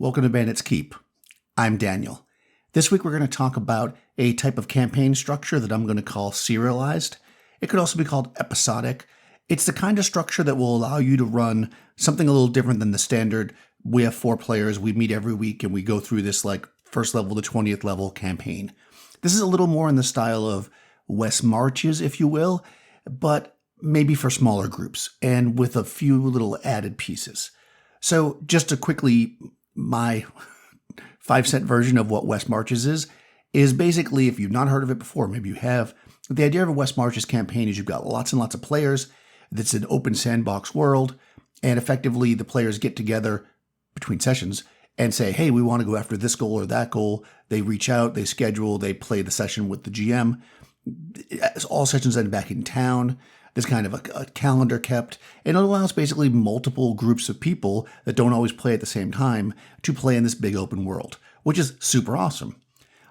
Welcome to Bandit's Keep. I'm Daniel. This week we're going to talk about a type of campaign structure that I'm going to call serialized. It could also be called episodic. It's the kind of structure that will allow you to run something a little different than the standard. We have 4 players, we meet every week, and we go through this like first level to 20th level campaign. This is a little more in the style of West Marches, if you will, but maybe for smaller groups and with a few little added pieces. So just to quickly, my 5-cent version of what West Marches is basically, if you've not heard of it before, maybe you have, the idea of a West Marches campaign is you've got lots and lots of players. That's an open sandbox world. And effectively the players get together between sessions and say, hey, we want to go after this goal or that goal. They reach out, they schedule, they play the session with the GM. All sessions end back in town. There's kind of a calendar kept, and it allows basically multiple groups of people that don't always play at the same time to play in this big open world, which is super awesome.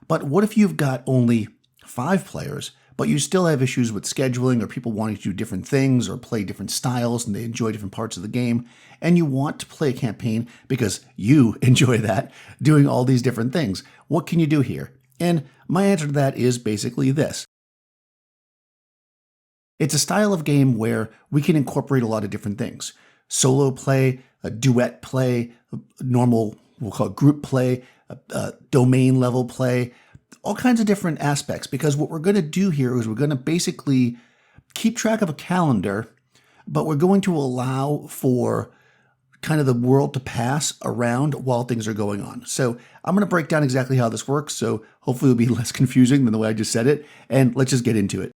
But what if you've got only 5 players, but you still have issues with scheduling or people wanting to do different things or play different styles and they enjoy different parts of the game, and you want to play a campaign because you enjoy that, doing all these different things? What can you do here? And my answer to that is basically this. It's a style of game where we can incorporate a lot of different things. Solo play, a duet play, normal, we'll call it group play, domain level play, all kinds of different aspects. Because what we're going to do here is we're going to basically keep track of a calendar, but we're going to allow for kind of the world to pass around while things are going on. So I'm going to break down exactly how this works. So hopefully it'll be less confusing than the way I just said it. And let's just get into it.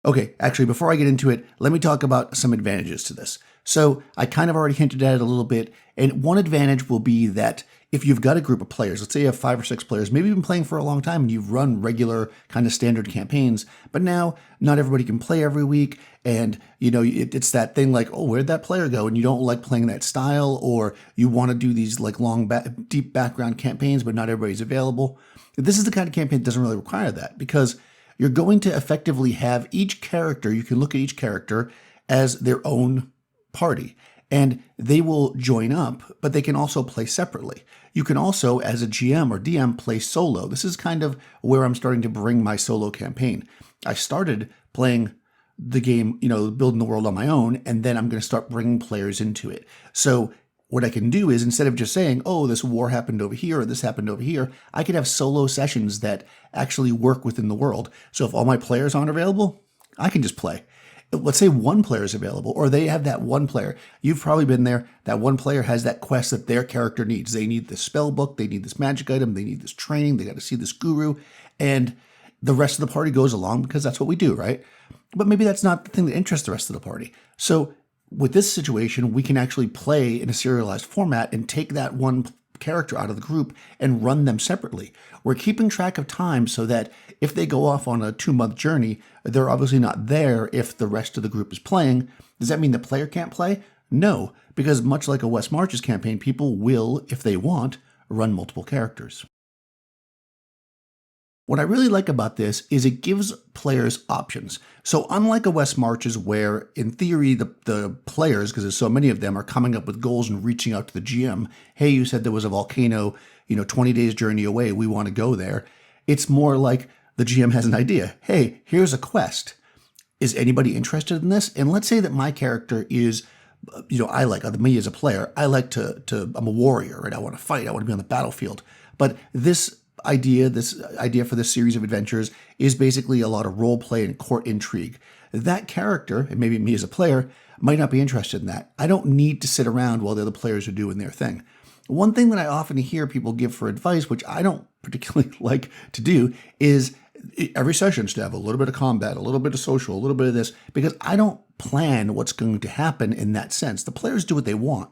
Okay, actually, before I get into it, let me talk about some advantages to this. So I kind of already hinted at it a little bit, and one advantage will be that if you've got a group of players, let's say you have 5 or 6 players, maybe you've been playing for a long time and you've run regular kind of standard campaigns, but now not everybody can play every week, and it's that thing like, oh, where'd that player go? And you don't like playing that style, or you want to do these like long, deep background campaigns, but not everybody's available. This is the kind of campaign that doesn't really require that, because you're going to effectively have each character, you can look at each character as their own party, and they will join up, but they can also play separately. You can also, as a GM or DM, play solo. This is kind of where I'm starting to bring my solo campaign. I started playing the game, building the world on my own, and then I'm going to start bringing players into it. So what I can do is, instead of just saying, oh, this war happened over here or this happened over here, I could have solo sessions that actually work within the world. So if all my players aren't available, I can just play. Let's say one player is available, or they have that one player. You've probably been there. That one player has that quest that their character needs. They need this spell book. They need this magic item. They need this training. They got to see this guru. And the rest of the party goes along because that's what we do, right? But maybe that's not the thing that interests the rest of the party. So with this situation, we can actually play in a serialized format and take that one character out of the group and run them separately. We're keeping track of time so that if they go off on a 2-month journey, they're obviously not there if the rest of the group is playing. Does that mean the player can't play? No, because much like a West Marches campaign, people will, if they want, run multiple characters. What I really like about this is it gives players options. So unlike a West Marches where, in theory, the players, because there's so many of them, are coming up with goals and reaching out to the GM, hey, you said there was a volcano, 20 days journey away, we want to go there. It's more like the GM has an idea. Hey, here's a quest. Is anybody interested in this? And let's say that my character is, me as a player, I'm a warrior, right? I want to fight, I want to be on the battlefield. But this idea for this series of adventures is basically a lot of role play and court intrigue. That character, and maybe me as a player, might not be interested in that. I don't need to sit around while the other players are doing their thing. One thing that I often hear people give for advice, which I don't particularly like to do, is every session should have a little bit of combat, a little bit of social, a little bit of this, because I don't plan what's going to happen in that sense. The players do what they want.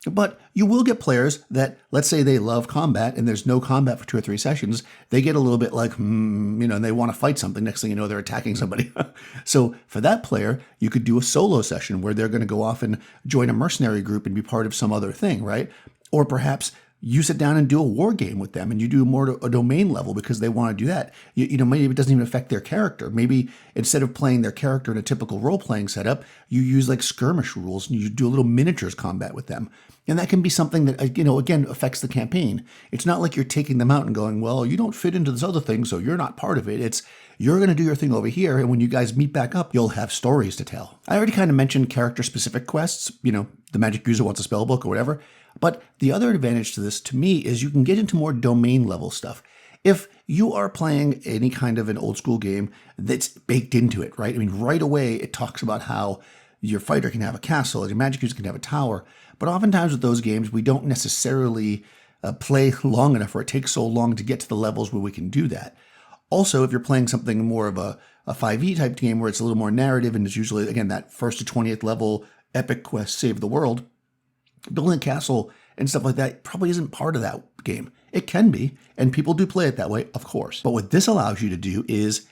But you will get players that, let's say they love combat and there's no combat for 2 or 3 sessions. They get a little bit like, and they want to fight something. Next thing you know, they're attacking somebody. So for that player, you could do a solo session where they're going to go off and join a mercenary group and be part of some other thing, right? Or perhaps you sit down and do a war game with them and you do more a domain level because they want to do that. Maybe it doesn't even affect their character. Maybe instead of playing their character in a typical role-playing setup, you use like skirmish rules and you do a little miniatures combat with them. And that can be something that, again, affects the campaign. It's not like you're taking them out and going, well, you don't fit into this other thing, so you're not part of it. It's you're going to do your thing over here, and when you guys meet back up, you'll have stories to tell. I already kind of mentioned character-specific quests, the magic user wants a spell book or whatever. But the other advantage to this, to me, is you can get into more domain-level stuff. If you are playing any kind of an old-school game that's baked into it, right? I mean, right away, it talks about how your fighter can have a castle, and your magic user can have a tower. But oftentimes with those games, we don't necessarily play long enough, or it takes so long to get to the levels where we can do that. Also, if you're playing something more of a 5e type game where it's a little more narrative and it's usually, again, that 1st to 20th level epic quest, save the world, building a castle and stuff like that probably isn't part of that game. It can be, and people do play it that way, of course. But what this allows you to do is,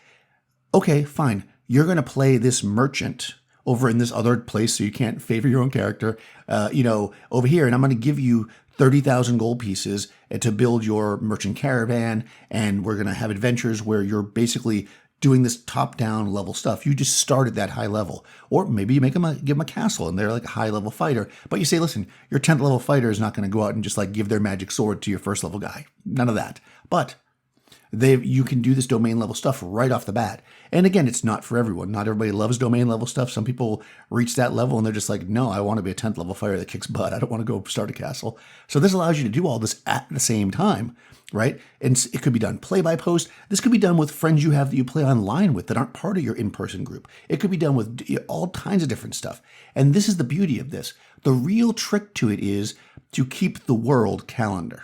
okay, fine, you're going to play this merchant over in this other place, so you can't favor your own character, over here, and I'm going to give you 30,000 gold pieces to build your merchant caravan, and we're going to have adventures where you're basically doing this top-down level stuff. You just start at that high level. Or maybe you give them a castle, and they're like a high-level fighter. But you say, listen, your 10th level fighter is not going to go out and just give their magic sword to your 1st level guy. None of that. But you can do this domain level stuff right off the bat. And again, it's not for everyone. Not everybody loves domain level stuff. Some people reach that level and they're just like, no, I want to be a 10th level fighter that kicks butt. I don't want to go start a castle. So this allows you to do all this at the same time, right? And it could be done play by post. This could be done with friends you have that you play online with that aren't part of your in-person group. It could be done with all kinds of different stuff. And this is the beauty of this. The real trick to it is to keep the world calendar.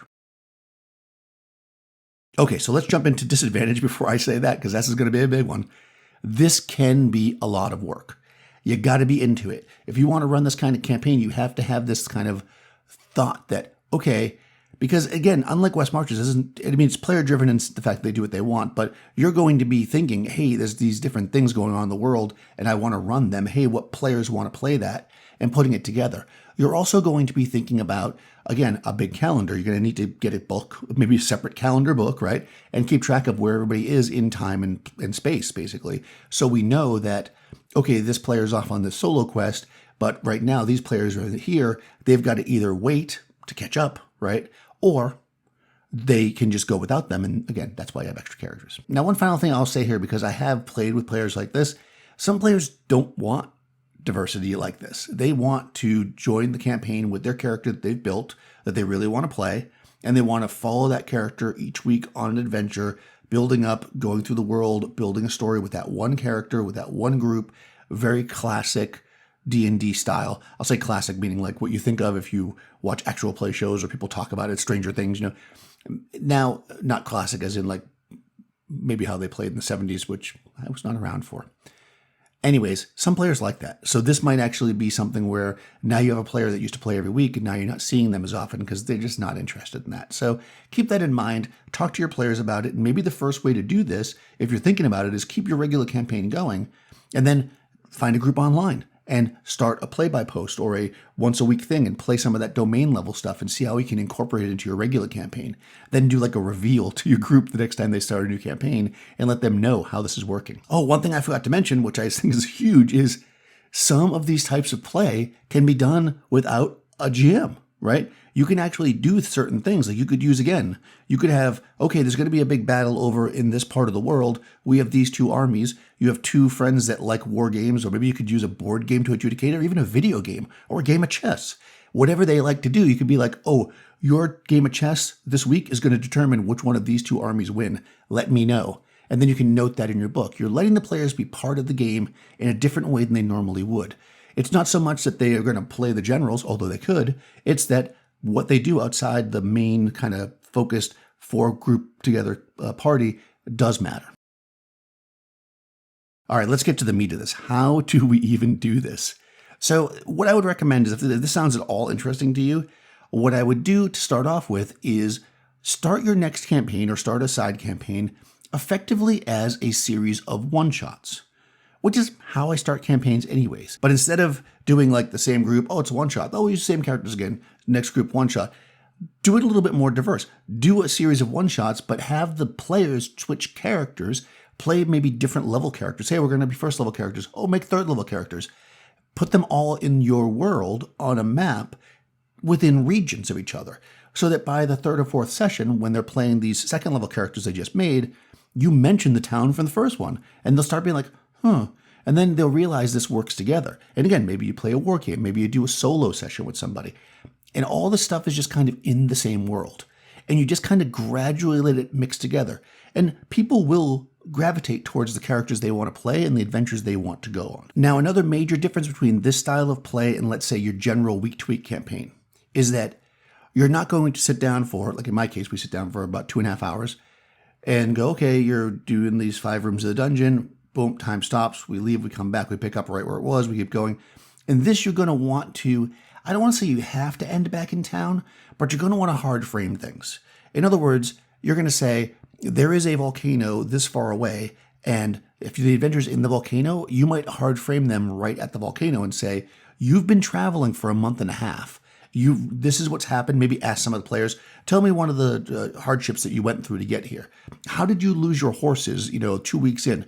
Okay, so let's jump into disadvantage before I say that, because this is going to be a big one. This can be a lot of work. You got to be into it. If you want to run this kind of campaign, you have to have this kind of thought that, okay, because again, unlike West Marches, it's player driven in the fact that they do what they want, but you're going to be thinking, hey, there's these different things going on in the world, and I want to run them. Hey, what players want to play that? And putting it together. You're also going to be thinking about, again, a big calendar. You're going to need to get a book, maybe a separate calendar book, right? And keep track of where everybody is in time and space, basically. So we know that, okay, this player's off on this solo quest, but right now these players are here. They've got to either wait to catch up, right? Or they can just go without them. And again, that's why I have extra characters. Now, one final thing I'll say here, because I have played with players like this, some players don't want diversity like this. They want to join the campaign with their character that they've built, that they really want to play, and they want to follow that character each week on an adventure, building up, going through the world, building a story with that one character, with that one group, very classic D&D style. I'll say classic meaning like what you think of if you watch actual play shows or people talk about it, Stranger Things, Now, not classic as in like maybe how they played in the 70s, which I was not around for. Anyways, some players like that. So this might actually be something where now you have a player that used to play every week and now you're not seeing them as often because they're just not interested in that. So keep that in mind. Talk to your players about it. And maybe the first way to do this, if you're thinking about it, is keep your regular campaign going and then find a group online and start a play-by-post or a once-a-week thing and play some of that domain level stuff and see how you can incorporate it into your regular campaign. Then do like a reveal to your group the next time they start a new campaign and let them know how this is working. Oh, one thing I forgot to mention, which I think is huge, is some of these types of play can be done without a GM, right? You can actually do certain things. Like you could use, again, you could have, okay, there's going to be a big battle over in this part of the world. We have these two armies. You have two friends that like war games, or maybe you could use a board game to adjudicate, or even a video game, or a game of chess. Whatever they like to do, you could be like, oh, your game of chess this week is going to determine which one of these two armies win. Let me know. And then you can note that in your book. You're letting the players be part of the game in a different way than they normally would. It's not so much that they are going to play the generals, although they could. It's that what they do outside the main kind of focused four group together party does matter. All right, let's get to the meat of this. How do we even do this? So what I would recommend is, if this sounds at all interesting to you, what I would do to start off with is start your next campaign or start a side campaign effectively as a series of one-shots, which is how I start campaigns anyways. But instead of doing like the same group, oh, it's a one-shot, oh, we use the same characters again, next group one-shot, do it a little bit more diverse. Do a series of one-shots, but have the players switch characters, play maybe different level characters. Hey, we're going to be first level characters. Oh, make third level characters. Put them all in your world on a map, within regions of each other, so that by the third or fourth session, when they're playing these second level characters they just made, you mention the town from the first one, and they'll start being like, huh. And then they'll realize this works together. And again, maybe you play a war game, maybe you do a solo session with somebody. And all this stuff is just kind of in the same world. And you just kind of gradually let it mix together. And people will gravitate towards the characters they want to play and the adventures they want to go on. Now, another major difference between this style of play and, let's say, your general week-to-week campaign is that you're not going to sit down for, like in my case, we sit down for about 2.5 hours and go, okay, you're doing these 5 rooms of the dungeon, boom, time stops, we leave, we come back, we pick up right where it was, we keep going. And this you're going to want to, I don't want to say you have to end back in town, but you're going to want to hard frame things. In other words, you're going to say, there is a volcano this far away, and if the adventure's in the volcano, you might hard frame them right at the volcano and say, you've been traveling for a month and a half. This is what's happened. Maybe ask some of the players, tell me one of the hardships that you went through to get here. How did you lose your horses, 2 weeks in?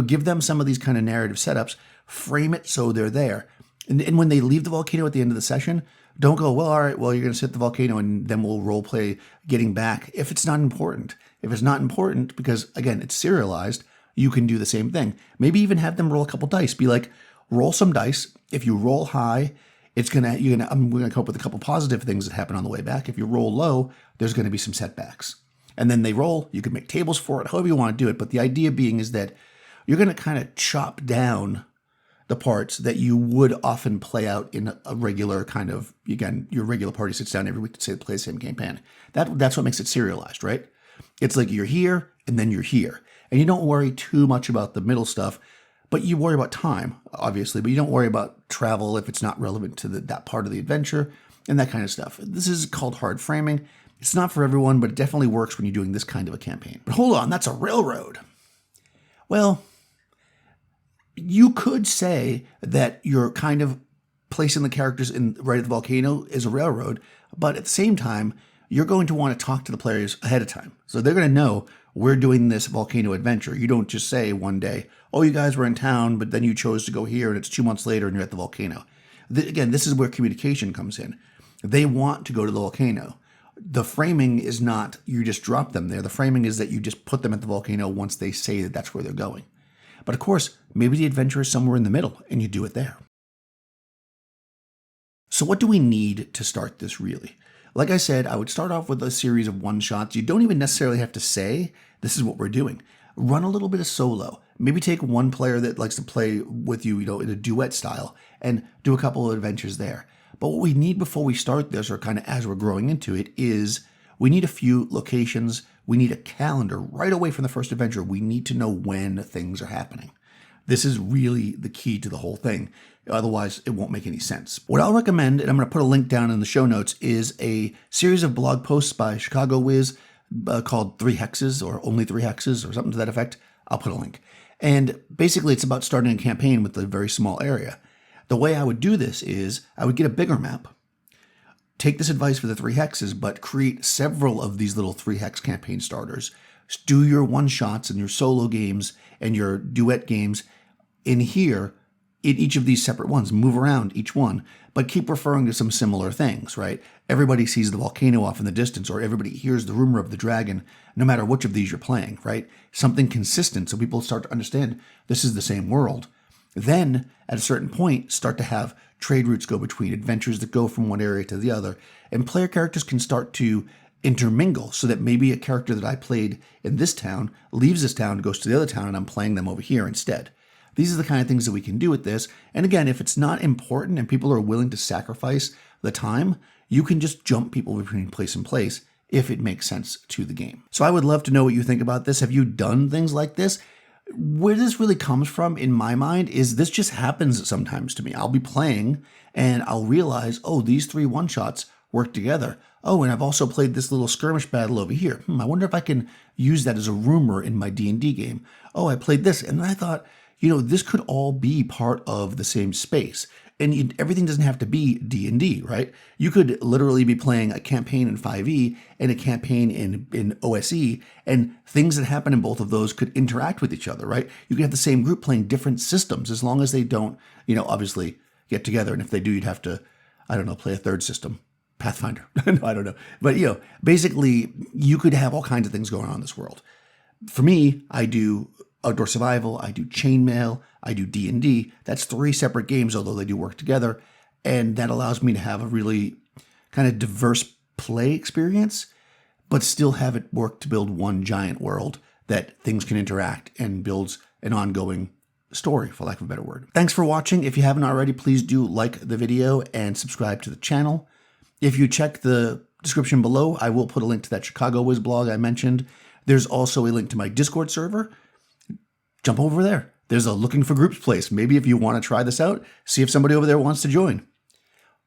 Give them some of these kind of narrative setups, frame it so they're there. And when they leave the volcano at the end of the session, don't go, well, all right, well, you're going to sit the volcano and then we'll role play getting back if it's not important. If it's not important, because again, it's serialized, you can do the same thing. Maybe even have them roll a couple dice. Be like, roll some dice. If you roll high, we're gonna come up with a couple positive things that happen on the way back. If you roll low, there's going to be some setbacks. And then they roll. You can make tables for it, however you want to do it. But the idea being is that you're going to kind of chop down the parts that you would often play out in a regular kind of, again, your regular party sits down every week to play the same campaign. That's what makes it serialized, right? It's like you're here and then you're here. And you don't worry too much about the middle stuff, but you worry about time, obviously, but you don't worry about travel if it's not relevant to that part of the adventure and that kind of stuff. This is called hard framing. It's not for everyone, but it definitely works when you're doing this kind of a campaign. But hold on, that's a railroad. Well, you could say that you're kind of placing the characters right at the volcano is a railroad, but at the same time, you're going to want to talk to the players ahead of time. So they're going to know we're doing this volcano adventure. You don't just say one day, oh, you guys were in town, but then you chose to go here and it's 2 months later and you're at the volcano. Again, this is where communication comes in. They want to go to the volcano. The framing is not you just drop them there. The framing is that you just put them at the volcano once they say that that's where they're going. But of course, maybe the adventure is somewhere in the middle and you do it there. So what do we need to start this really? Like I said, I would start off with a series of one-shots. You don't even necessarily have to say, this is what we're doing. Run a little bit of solo. Maybe take one player that likes to play with you, in a duet style, and do a couple of adventures there. But what we need before we start this, or kind of as we're growing into it, is we need a few locations. We need a calendar right away from the first adventure. We need to know when things are happening. This is really the key to the whole thing. Otherwise, it won't make any sense. What I'll recommend, and I'm going to put a link down in the show notes, is a series of blog posts by Chicago Wiz called 3 Hexes, or Only 3 Hexes, or something to that effect. I'll put a link. And basically, it's about starting a campaign with a very small area. The way I would do this is I would get a bigger map, take this advice for the 3 Hexes, but create several of these little 3 Hex campaign starters. Do your one-shots and your solo games and your duet games in here, in each of these separate ones. Move around each one, but keep referring to some similar things, right? Everybody sees the volcano off in the distance, or everybody hears the rumor of the dragon, no matter which of these you're playing, right? Something consistent so people start to understand this is the same world. Then, at a certain point, start to have trade routes go between, adventures that go from one area to the other, and player characters can start to intermingle so that maybe a character that I played in this town leaves this town, goes to the other town, and I'm playing them over here instead. These are the kind of things that we can do with this. And again, if it's not important and people are willing to sacrifice the time, you can just jump people between place and place if it makes sense to the game. So I would love to know what you think about this. Have you done things like this? Where this really comes from in my mind is this just happens sometimes to me. I'll be playing and I'll realize, oh, these 3 one-shots work together. Oh, and I've also played this little skirmish battle over here. I wonder if I can use that as a rumor in my D&D game. Oh, I played this. And then I thought, this could all be part of the same space. And everything doesn't have to be D&D, right? You could literally be playing a campaign in 5e and a campaign in OSE, and things that happen in both of those could interact with each other, right? You could have the same group playing different systems as long as they don't, obviously get together. And if they do, you'd have to, play a third system. Pathfinder. No, I don't know. But, basically, you could have all kinds of things going on in this world. For me, I do Outdoor Survival, I do Chainmail, I do D&D. That's 3 separate games, although they do work together. And that allows me to have a really kind of diverse play experience, but still have it work to build one giant world that things can interact and builds an ongoing story, for lack of a better word. Thanks for watching. If you haven't already, please do like the video and subscribe to the channel. If you check the description below, I will put a link to that Chicago Wiz blog I mentioned. There's also a link to my Discord server. Jump over there. There's a looking for groups place. Maybe if you want to try this out, see if somebody over there wants to join.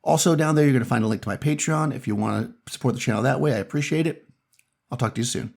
Also down there, you're going to find a link to my Patreon. If you want to support the channel that way, I appreciate it. I'll talk to you soon.